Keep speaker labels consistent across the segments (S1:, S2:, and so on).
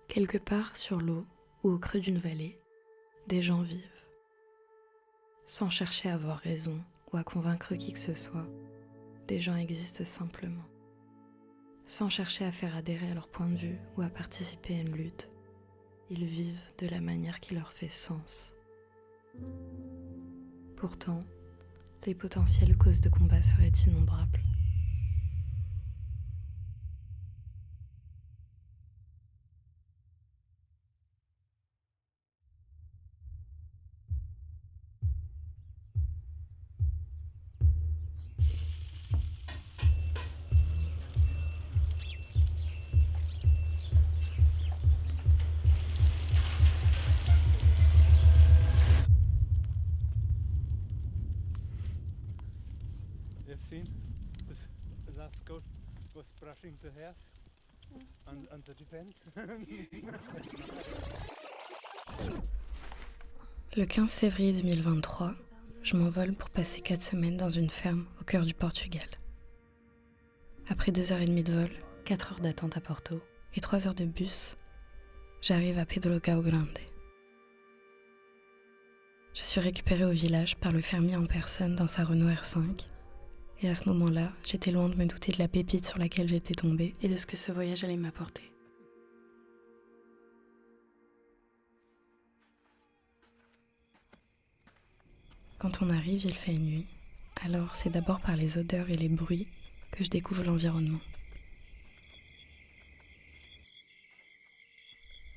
S1: Quelque part sur l'eau ou au creux d'une vallée, des gens vivent. Sans chercher à avoir raison ou à convaincre qui que ce soit, des gens existent simplement. Sans chercher à faire adhérer à leur point de vue ou à participer à une lutte, ils vivent de la manière qui leur fait sens. Pourtant, les potentielles causes de combat seraient innombrables.
S2: You've seen the last goat was brushing the hairs on the defense.
S1: Le 15 février 2023, je m'envole pour passer 4 semaines dans une ferme au cœur du Portugal. Après 2h30 de vol, 4 heures d'attente à Porto et 3 heures de bus, j'arrive à Pedrógão Grande. Je suis récupérée au village par le fermier en personne dans sa Renault R5. Et à ce moment-là, j'étais loin de me douter de la pépite sur laquelle j'étais tombée et de ce que ce voyage allait m'apporter. Quand on arrive, il fait nuit. Alors c'est d'abord par les odeurs et les bruits que je découvre l'environnement.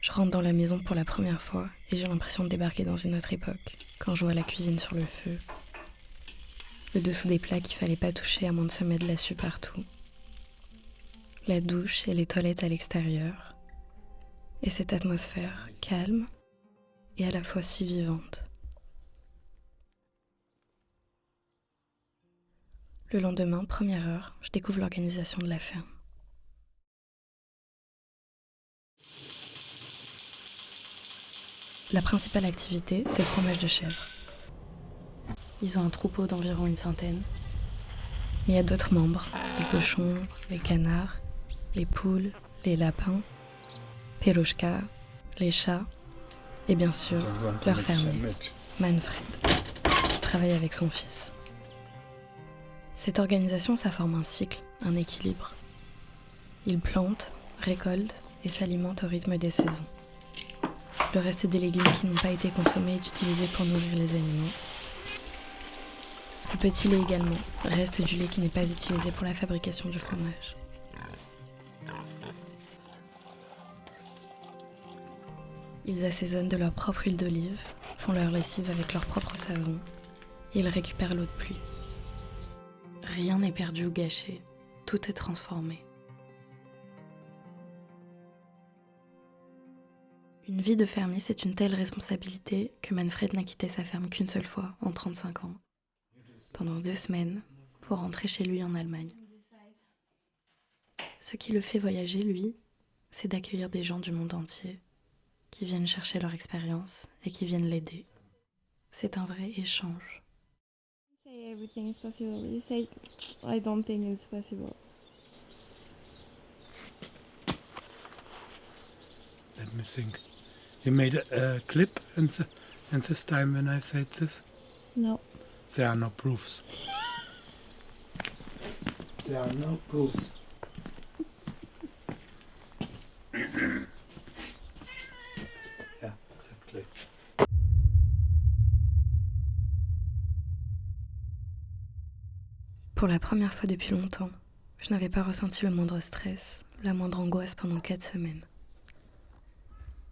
S1: Je rentre dans la maison pour la première fois et j'ai l'impression de débarquer dans une autre époque, quand je vois la cuisine sur le feu, le dessous des plats qu'il fallait pas toucher à moins de se mettre de la suie partout, la douche et les toilettes à l'extérieur, et cette atmosphère calme et à la fois si vivante. Le lendemain, première heure, je découvre l'organisation de la ferme. La principale activité, c'est le fromage de chèvre. Ils ont un troupeau d'environ une centaine. Mais il y a d'autres membres, les cochons, les canards, les poules, les lapins, Peruška, les chats, et bien sûr, leur fermier, Manfred, qui travaille avec son fils. Cette organisation, ça forme un cycle, un équilibre. Ils plantent, récoltent et s'alimentent au rythme des saisons. Le reste des légumes qui n'ont pas été consommés est utilisé pour nourrir les animaux. Le petit lait également, reste du lait qui n'est pas utilisé pour la fabrication du fromage. Ils assaisonnent de leur propre huile d'olive, font leur lessive avec leur propre savon, et ils récupèrent l'eau de pluie. Rien n'est perdu ou gâché, tout est transformé. Une vie de fermier, c'est une telle responsabilité que Manfred n'a quitté sa ferme qu'une seule fois, en 35 ans, pendant 2 semaines, pour rentrer chez lui en Allemagne. Ce qui le fait voyager, lui, c'est d'accueillir des gens du monde entier, qui viennent chercher leur expérience et qui viennent l'aider. C'est un vrai échange.
S3: Say everything is possible. You say, I don't think it's possible.
S2: Let me think. You made a clip in this time when I said this?
S3: No.
S2: There are no proofs. There are no proofs. Yeah, exactly.
S1: Pour la première fois depuis longtemps, je n'avais pas ressenti le moindre stress, la moindre angoisse pendant 4 semaines.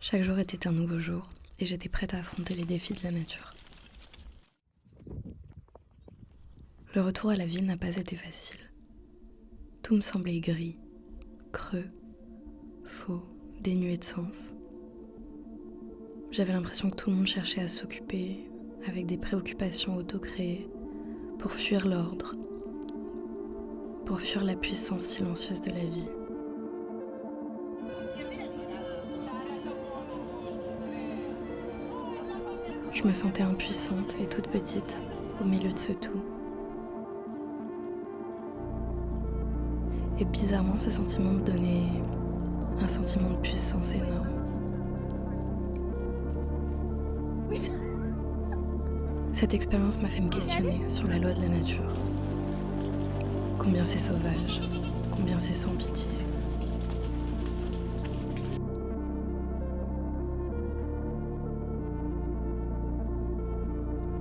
S1: Chaque jour était un nouveau jour et j'étais prête à affronter les défis de la nature. Le retour à la ville n'a pas été facile. Tout me semblait gris, creux, faux, dénué de sens. J'avais l'impression que tout le monde cherchait à s'occuper avec des préoccupations auto-créées pour fuir l'ordre, pour fuir la puissance silencieuse de la vie. Je me sentais impuissante et toute petite au milieu de ce tout. Et bizarrement, ce sentiment me donnait un sentiment de puissance énorme. Cette expérience m'a fait me questionner sur la loi de la nature. Combien c'est sauvage, combien c'est sans pitié.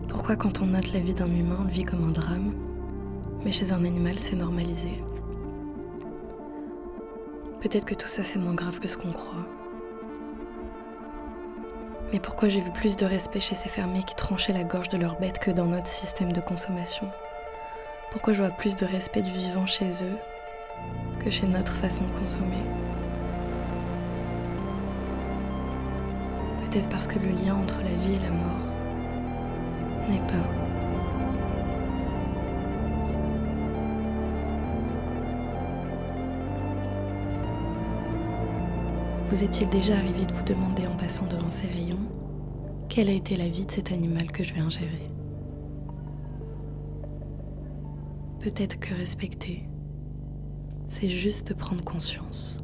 S1: Pourquoi quand on note la vie d'un humain, on le vit comme un drame, mais chez un animal, c'est normalisé. Peut-être que tout ça, c'est moins grave que ce qu'on croit. Mais pourquoi j'ai vu plus de respect chez ces fermiers qui tranchaient la gorge de leurs bêtes que dans notre système de consommation ? Pourquoi je vois plus de respect du vivant chez eux que chez notre façon de consommer ? Peut-être parce que le lien entre la vie et la mort n'est pas. Vous est-il déjà arrivé de vous demander en passant devant ces rayons quelle a été la vie de cet animal que je vais ingérer ? Peut-être que respecter, c'est juste prendre conscience.